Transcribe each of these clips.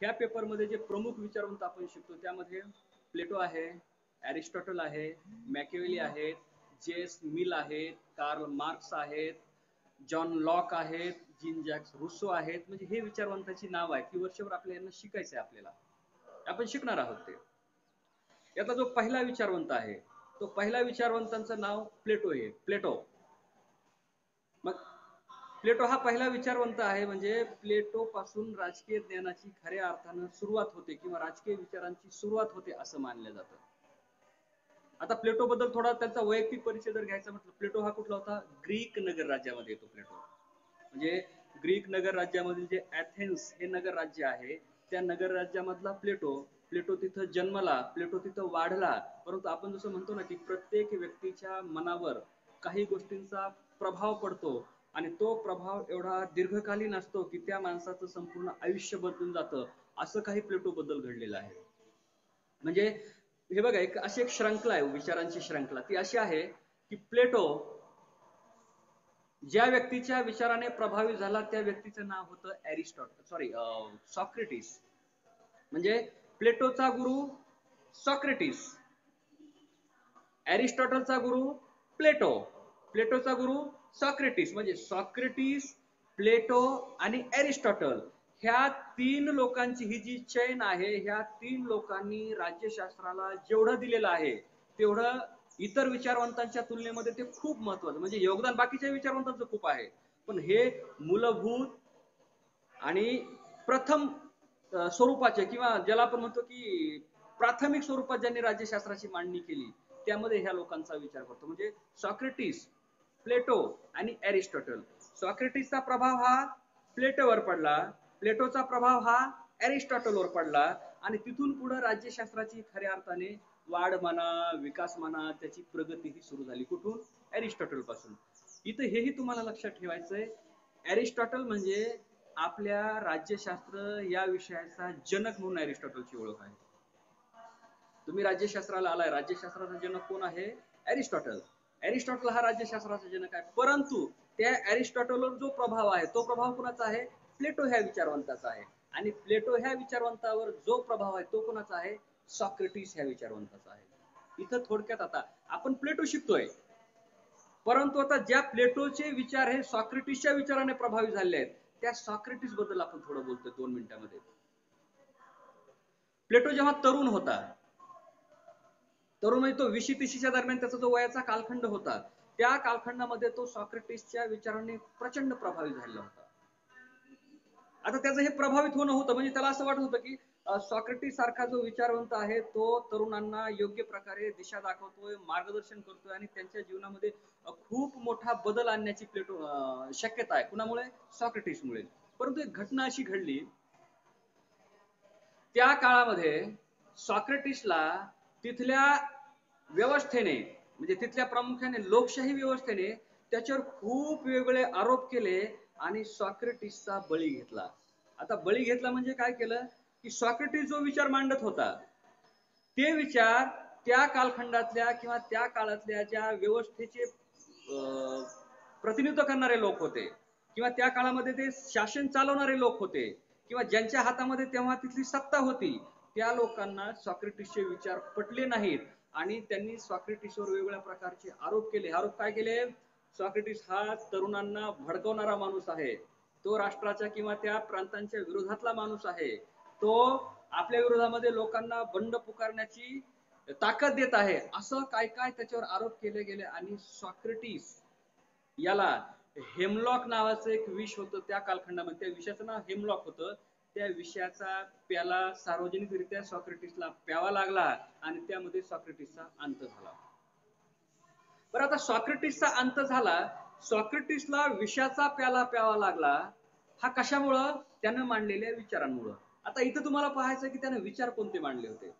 ह्या पेपरमध्ये जे प्रमुख विचारवंत आपण शिकतो त्यामध्ये प्लेटो आहे, एरिस्टॉटल आहे, मॅकियावेली आहेत, जेस मिल आहेत, कार्ल मार्क्स आहेत, जॉन लॉक आहेत, जीन जॅक्स रुसो आहेत. म्हणजे हे विचारवंताची नाव आहे की वर्षभर आपल्याला यांना शिकायचं आहे, आपल्याला आपण शिकणार आहोत ते. यातला जो पहिला विचारवंत आहे तो पहिला विचारवंतांचं नाव प्लेटो आहे. प्लेटो. मग प्लेटो हा पहिला विचारवंत आहे. म्हणजे प्लेटो पासून राजकीय ज्ञानाची खऱ्या अर्थानं सुरुवात होते किंवा राजकीय विचारांची सुरुवात होते असं मानलं जातं. आता प्लेटो बद्दल थोडा त्यांचा वैयक्तिक परिचय जर घ्यायचा म्हटलं, प्लेटो हा कुठला होता? ग्रीक नगर राज्यामध्ये येतो प्लेटो. म्हणजे ग्रीक नगर राज्यामधील जे ॲथेन्स हे नगर राज्य आहे त्या नगर राज्यामधला प्लेटो. प्लेटो तिथं जन्मला, प्लेटो तिथं वाढला. परंतु आपण जसं म्हणतो ना की प्रत्येक व्यक्तीच्या मनावर काही गोष्टींचा प्रभाव पडतो आणि तो प्रभाव एवढा दीर्घकालीन असतो की त्या माणसाचं संपूर्ण आयुष्य बदलून जातं. असं काही प्लेटो बद्दल घडलेलं आहे. म्हणजे हे बघा, अशी एक श्रंखला आहे, विचारांची श्रंखला. ती अशी आहे की प्लेटो ज्या व्यक्तीच्या विचाराने प्रभावित झाला त्या व्यक्तीचं नाव होतं सॉक्रेटिस. म्हणजे प्लेटोचा गुरु सॉक्रेटिस, एरिस्टॉटलचा गुरु प्लेटो, प्लेटोचा गुरु सॉक्रेटिस. म्हणजे सॉक्रेटिस, प्लेटो आणि एरिस्टॉटल ह्या तीन लोकांची ही जी चैन आहे, ह्या तीन लोकांनी राज्यशास्त्राला जेवढं दिलेलं आहे तेवढं इतर विचारवंतांच्या तुलनेमध्ये ते खूप महत्वाचं. म्हणजे योगदान बाकीच्या विचारवंतांचं खूप आहे, पण हे मूलभूत आणि प्रथम स्वरूपाचे किंवा ज्याला आपण म्हणतो की प्राथमिक स्वरूपात ज्यांनी राज्यशास्त्राची मांडणी केली त्यामध्ये ह्या लोकांचा विचार करतो. म्हणजे सॉक्रेटिस, प्लेटो आणि एरिस्टॉटल. सॉक्रेटिसचा प्रभाव हा प्लेटोवर पडला, प्लेटोचा प्रभाव हा एरिस्टॉटलवर पडला आणि तिथून पुढे राज्यशास्त्राची खऱ्या अर्थाने वाढ म्हणा, विकास म्हणा, त्याची प्रगती ही सुरू झाली. कुठून? एरिस्टॉटल पासून. इथं हेही तुम्हाला लक्षात ठेवायचंय, एरिस्टॉटल म्हणजे आपल्या राज्यशास्त्र या विषयाचा जनक म्हणून एरिस्टॉटलची ओळख आहे. तुम्ही राज्यशास्त्राला आलाय, राज्यशास्त्राचा जनक कोण आहे? एरिस्टॉटल. एरिस्टॉटल हा राज्यशास्त्राचा जनक आहे. परंतु त्या एरिस्टॉटलवर जो प्रभाव आहे तो प्रभाव कोणाचा आहे? प्लेटो ह्या विचारवंताचा आहे. आणि प्लेटो ह्या विचारवंतावर जो प्रभाव आहे तो कोणाचा आहे? सॉक्रेटिस ह्या विचारवंताचा आहे. इथं थोडक्यात आता आपण प्लेटो शिकतोय, परंतु आता ज्या प्लेटोचे विचार हे सॉक्रेटिसच्या विचाराने प्रभावित झाले आहेत त्या सॉक्रेटिस बद्दल आपण थोडं बोलतोय 2 मिनिटांमध्ये. प्लेटो जेव्हा तरुण होता, तरुण म्हणजे तो 20-30च्या दरम्यान त्याचा जो वयाचा कालखंड होता, त्या कालखंडामध्ये तो सॉक्रेटिसच्या विचाराने प्रचंड प्रभावित झालेला होता. आता त्याचं हे प्रभावित होणं होतं म्हणजे त्याला असं वाटत होतं की सॉक्रेटिस सारखा जो विचारवंत आहे तो तरुणांना योग्य प्रकारे दिशा दाखवतोय, मार्गदर्शन करतोय आणि त्यांच्या जीवनामध्ये खूप मोठा बदल आणण्याची प्लेटो शक्यता आहे. कुणामुळे? सॉक्रेटिसमुळे. परंतु एक घटना अशी घडली त्या काळामध्ये, सॉक्रेटिसला तिथल्या व्यवस्थेने म्हणजे तिथल्या प्रामुख्याने लोकशाही व्यवस्थेने त्याच्यावर खूप वेगवेगळे आरोप केले आणि सॉक्रेटिसचा बळी घेतला. आता बळी घेतला म्हणजे काय केलं की सॉक्रेटिस जो विचार मांडत होता ते विचार त्या कालखंडातल्या किंवा त्या काळातल्या ज्या व्यवस्थेचे प्रतिनिधित्व करणारे लोक होते किंवा त्या काळामध्ये ते शासन चालवणारे लोक होते किंवा ज्यांच्या हातामध्ये तेव्हा तिथली सत्ता होती त्या लोकांना सॉक्रेटिसचे विचार पटले नाहीत आणि त्यांनी सॉक्रेटिसवर वेगवेगळ्या प्रकारचे आरोप केले. आरोप काय केले? सॉक्रेटिस हा तरुणांना भडकवणारा माणूस आहे, तो राष्ट्राच्या किंवा त्या प्रांतांच्या विरोधातला माणूस आहे, तो आपल्या विरोधामध्ये लोकांना बंड पुकारण्याची ताकद देत आहे, असं काय काय त्याच्यावर आरोप केले गेले. आणि सॉक्रेटिस याला हेमलॉक नावाचं एक विष होतं त्या कालखंडामध्ये, त्या विषयाचं नाव हेमलॉक होतं. त्या विषयाचा प्याला सार्वजनिकरित्या सॉक्रेटिसला प्यावा लागला आणि त्यामध्ये सॉक्रेटिसचा अंत झाला. बरं, आता सॉक्रेटिसचा अंत झाला, सॉक्रेटिसला विषाचा प्याला प्यावा लागला, हा कशामुळं? त्यानं मांडलेल्या विचारांमुळं. आता इथं तुम्हाला पाहायचं की त्यानं विचार कोणते मांडले होते.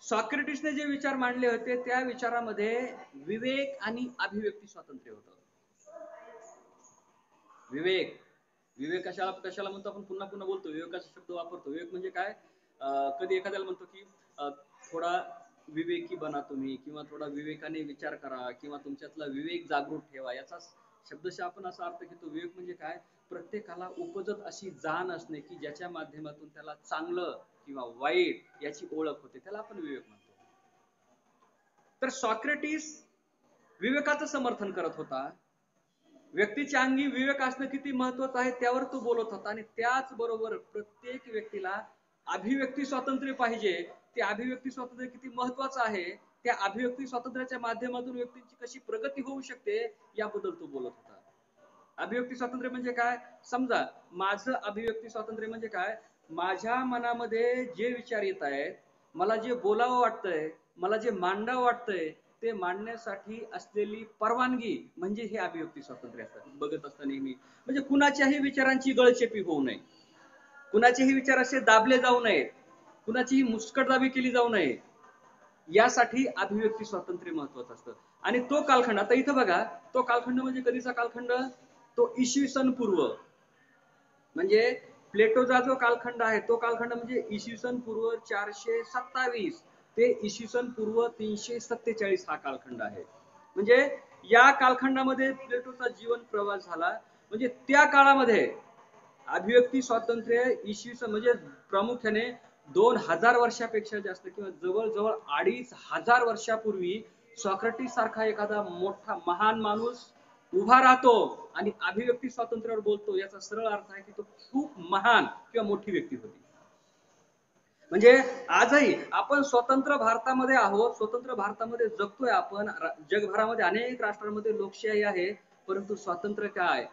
सॉक्रेटिसने जे विचार मांडले होते त्या विचारामध्ये विवेक आणि अभिव्यक्ती स्वातंत्र्य होतं. विवेक, विवेक कशाला कशाला म्हणतो आपण? पुन्हा पुन्हा बोलतो, विवेकाचा शब्द वापरतो. विवेक म्हणजे काय? कधी एखाद्याला म्हणतो की थोडा विवेकी बना तुम्ही किंवा थोडा विवेकाने विचार करा किंवा तुमच्यातला विवेक जागृत ठेवा, याचा शब्दशः आपण असा अर्थ घेतो विवेक म्हणजे काय, प्रत्येकाला उपजत अशी जाण असणे की ज्याच्या माध्यमातून त्याला चांगलं किंवा वाईट याची ओळख होते, त्याला आपण विवेक म्हणतो. तर सॉक्रेटिस विवेकाचं समर्थन करत होता. व्यक्तीच्या अंगी विवेक असणं किती महत्वाचं आहे त्यावर तो बोलत होता. आणि त्याचबरोबर प्रत्येक व्यक्तीला अभिव्यक्ती स्वातंत्र्य पाहिजे. ते अभिव्यक्ती स्वातंत्र्य किती महत्वाचं आहे, त्या अभिव्यक्ती स्वातंत्र्याच्या माध्यमातून व्यक्तीची कशी प्रगती होऊ शकते याबद्दल तो बोलत होता. अभिव्यक्ती स्वातंत्र्य म्हणजे काय, समजा माझं अभिव्यक्ती स्वातंत्र्य म्हणजे काय, माझ्या मनामध्ये जे विचार येत आहेत, मला जे बोलावं वाटतंय, मला जे मांडावं वाटतंय, ते मांडण्यासाठी असलेली परवानगी म्हणजे हे अभिव्यक्ती स्वातंत्र्य असतात. बघत असता नेहमी म्हणजे कुणाच्याही विचारांची गळचेपी होऊ नये, कुणाचेही विचार असे दाबले जाऊ नयेत, कुणाचीही मुस्कटदाबी केली जाऊ नये, यासाठी अभिव्यक्ती स्वातंत्र्य महत्वाचं असतं. आणि तो कालखंड आता इथं बघा, तो कालखंड म्हणजे कधीचा कालखंड, तो इसवी सन पूर्व, म्हणजे प्लेटोचा जो कालखंड आहे तो कालखंड म्हणजे इसवी सन पूर्व 427 ते इसवी सन पूर्व 347 हा कालखंड आहे. म्हणजे या कालखंडामध्ये प्लेटोचा जीवन प्रवास झाला. म्हणजे त्या काळामध्ये अभिव्यक्ती स्वातंत्र्य इसवी सन म्हणजे प्रामुख्याने 2000 वर्षापेक्षा जास्त किंवा जवळजवळ 2500 वर्षापूर्वी सॉक्रेटिस सारखा एखादा मोठा महान माणूस उभा राहतो आणि अभिव्यक्ती स्वातंत्र्यावर बोलतो, याचा सरळ अर्थ आहे की तो खूप महान किंवा मोठी व्यक्ती होती. म्हणजे आजही आपण स्वतंत्र भारतामध्ये आहोत, स्वतंत्र भारतामध्ये जगतोय आपण. जगभरामध्ये अनेक राष्ट्रांमध्ये लोकशाही आहे, परंतु स्वातंत्र्य काय,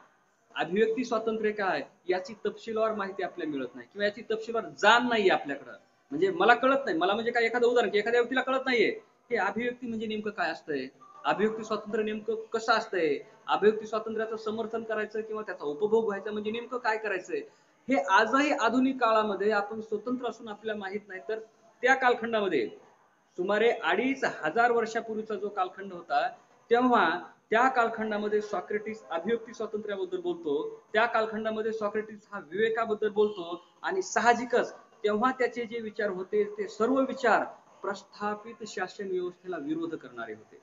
अभिव्यक्ती स्वातंत्र्य काय याची तपशीलवार माहिती आपल्याला मिळत नाही किंवा याची तपशीलवार जाण नाही आपल्याकडं. म्हणजे मला कळत नाही, मला म्हणजे काय एखादं उदाहरण की एखाद्या व्यक्तीला कळत नाहीये की अभिव्यक्ती म्हणजे नेमकं काय असतंय, अभिव्यक्ती स्वातंत्र्य नेमकं कसं असतंय, अभिव्यक्ती स्वातंत्र्याचं समर्थन करायचं किंवा त्याचा उपभोग व्हायचा म्हणजे नेमकं काय करायचंय, हे आजही आधुनिक काळामध्ये आपण स्वतंत्र असून आपल्याला माहित नाही. तर त्या कालखंडामध्ये सुमारे 2500 वर्षापूर्वीचा जो कालखंड होता, तेव्हा त्या कालखंडामध्ये सॉक्रेटिस अभिव्यक्ती स्वातंत्र्याबद्दल बोलतो, त्या कालखंडामध्ये सॉक्रेटिस हा विवेकाबद्दल बोलतो. आणि साहजिकच तेव्हा त्याचे जे विचार होते ते सर्व विचार प्रस्थापित शासन व्यवस्थेला विरोध करणारे होते.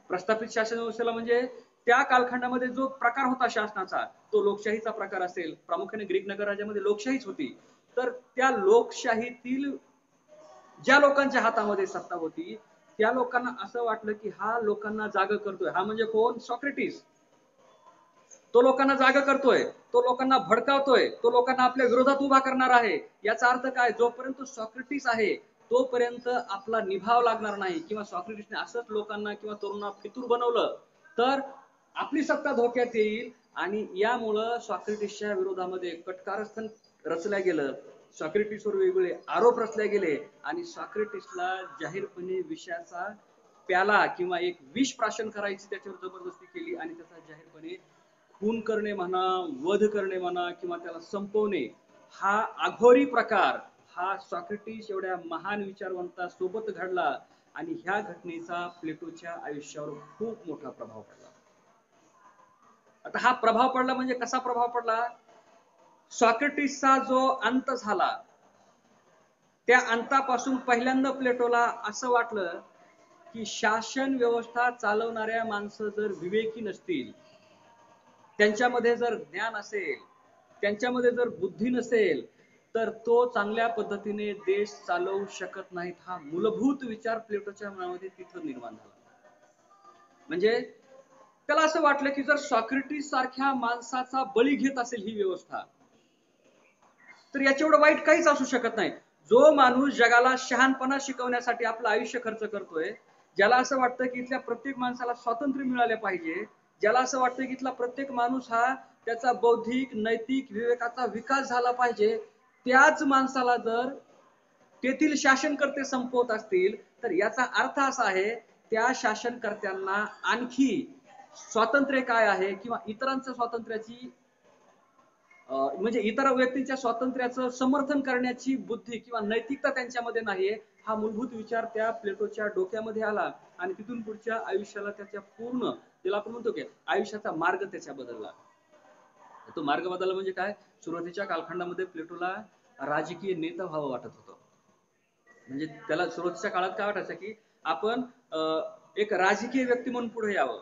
प्रस्थापित शासन व्यवस्थेला म्हणजे त्या कालखंडामध्ये जो प्रकार होता शासनाचा, तो लोकशाहीचा प्रकार असेल, प्रामुख्याने ग्रीक नगर राज्यामध्ये लोकशाहीच होती. तर त्या लोकशाहीतील ज्या लोकांच्या हातामध्ये सत्ता होती त्या लोकांना असं वाटलं की हा लोकांना जाग करतोय. हा म्हणजे कोण, सॉक्रेटिस. तो लोकांना जाग करतोय, तो लोकांना भडकावतोय, तो लोकांना आपल्या विरोधात उभा करणार आहे. याचा अर्थ काय, जोपर्यंत सॉक्रेटिस आहे तोपर्यंत आपला निभाव लागणार नाही. किंवा सॉक्रेटिसने असंच लोकांना किंवा तरुणांना फितूर बनवलं तर आपली सत्ता धोक्यात येईल. आणि यामुळं सॉक्रेटिसच्या विरोधामध्ये कटकारस्थान रचल्या गेलं, सॉक्रेटिसवर वेगवेगळे आरोप रचले गेले आणि सॉक्रेटिसला जाहीरपणे विषयाचा प्याला किंवा एक विष प्राशन करायची त्याच्यावर जबरदस्ती केली आणि त्याचा जाहीरपणे खून करणे म्हणा, वध करणे म्हणा किंवा त्याला संपवणे, हा अघोरी प्रकार हा सॉक्रेटिस एवढ्या महान विचारवंता सोबत घडला. आणि ह्या घटनेचा प्लेटोच्या आयुष्यावर खूप मोठा प्रभाव पडला. आता हा प्रभाव पडला म्हणजे कसा प्रभाव पडला, सॉक्रेटिसचा जो अंत झाला त्या अंतापासून पहिल्यांदा प्लेटोला असं वाटलं की शासन व्यवस्था चालवणाऱ्या माणसं जर विवेकी नसतील, त्यांच्यामध्ये जर ज्ञान असेल, त्यांच्यामध्ये जर बुद्धी नसेल, तर तो चांगल्या पद्धतीने देश चालवू शकत नाहीत. हा मूलभूत विचार प्लेटोच्या मनामध्ये तिथं निर्माण झाला. म्हणजे त्याला असं वाटलं की जर सॉक्रेटिस सारख्या माणसाचा बळी घेत असेल ही व्यवस्था, तर याच्याएवढं वाईट काहीच असू शकत नाही. जो माणूस जगाला शहाणपणा शिकवण्यासाठी आपलं आयुष्य खर्च करतोय, ज्याला असं वाटतं की इथल्या प्रत्येक माणसाला स्वातंत्र्य मिळाले पाहिजे, ज्याला असं वाटतं की इथला प्रत्येक माणूस हा त्याचा बौद्धिक नैतिक विवेकाचा विकास झाला पाहिजे, त्याच माणसाला जर तेथील शासनकर्ते संपवत असतील तर याचा अर्थ असा आहे त्या शासनकर्त्यांना आणखी स्वातंत्र्य काय आहे किंवा इतरांच्या स्वातंत्र्याची म्हणजे इतर व्यक्तींच्या स्वातंत्र्याचं समर्थन करण्याची बुद्धी किंवा नैतिकता त्यांच्यामध्ये नाहीये. हा मूलभूत विचार त्या प्लेटोच्या डोक्यामध्ये आला आणि तिथून पुढच्या आयुष्याला त्याच्या पूर्ण, त्याला आपण म्हणतो की आयुष्याचा मार्ग त्याच्या बदलला. तो मार्ग बदलला म्हणजे काय, सुरुवातीच्या कालखंडामध्ये प्लेटोला राजकीय नेता व्हावं वाटत होतं. म्हणजे त्याला सुरुवातीच्या काळात काय वाटायचं की आपण एक राजकीय व्यक्ती म्हणून पुढे यावं.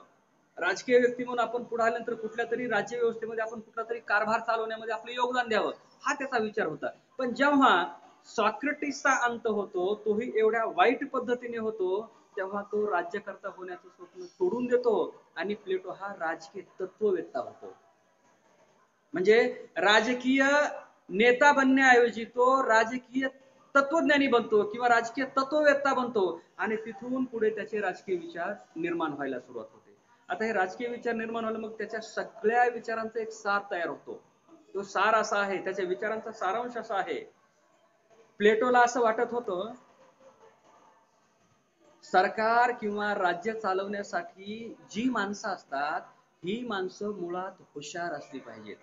राजकीय व्यक्ती म्हणून आपण पुढे आल्यानंतर कुठल्या तरी राज्य व्यवस्थेमध्ये आपण कुठला तरी कारभार चालवण्यामध्ये आपलं योगदान द्यावं, हा त्याचा विचार होता. पण जेव्हा सॉक्रेटिसचा अंत होतो, तोही एवढ्या वाईट पद्धतीने होतो, तेव्हा तो राज्यकर्ता होण्याचं स्वप्न सोडून देतो आणि प्लेटो हा राजकीय तत्ववेत्ता होतो. म्हणजे राजकीय नेता बनण्याऐवजी तो राजकीय तत्वज्ञानी बनतो किंवा राजकीय तत्ववेत्ता बनतो आणि तिथून पुढे त्याचे राजकीय विचार निर्माण व्हायला सुरुवात होते. आता हे राजकीय विचार निर्माण व्हायला मग त्याच्या सगळ्या विचारांचा एक सार तयार होतो. तो सार असा आहे, त्याच्या विचारांचा सारांश असा आहे, प्लेटोला असं वाटत होतं सरकार किंवा राज्य चालवण्यासाठी जी माणसं असतात ही माणसं मुळात हुशार असली पाहिजेत.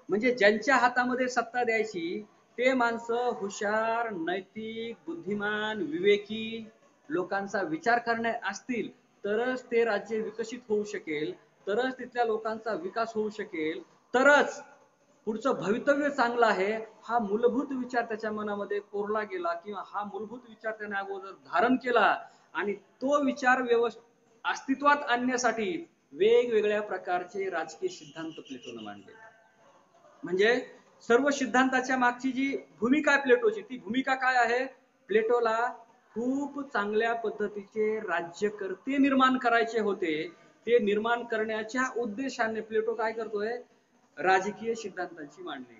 म्हणजे ज्यांच्या हातामध्ये सत्ता द्यायची ते माणसं हुशार, नैतिक, बुद्धिमान, विवेकी, लोकांचा विचार करणे असतील तरच ते राज्य विकसित होऊ शकेल, तरच तिथल्या लोकांचा विकास होऊ शकेल, तरच पुढचं भवितव्य चांगलं आहे हा मूलभूत विचार त्याच्या मनामध्ये कोरला गेला किंवा हा मूलभूत विचार त्याने अगोदर धारण केला आणि तो विचार अस्तित्वात आणण्यासाठी वेगवेगळ्या प्रकारचे राजकीय सिद्धांत प्लेटोने मांडले. म्हणजे सर्व सिद्धांताच्या मागची जी भूमिका आहे प्लेटोची, ती भूमिका काय आहे? प्लेटोला खूप चांगल्या पद्धतीचे राज्यकर्ते निर्माण करायचे होते. ते निर्माण करण्याच्या उद्देशाने प्लेटो काय करतोय? राजकीय सिद्धांतांची मांडणी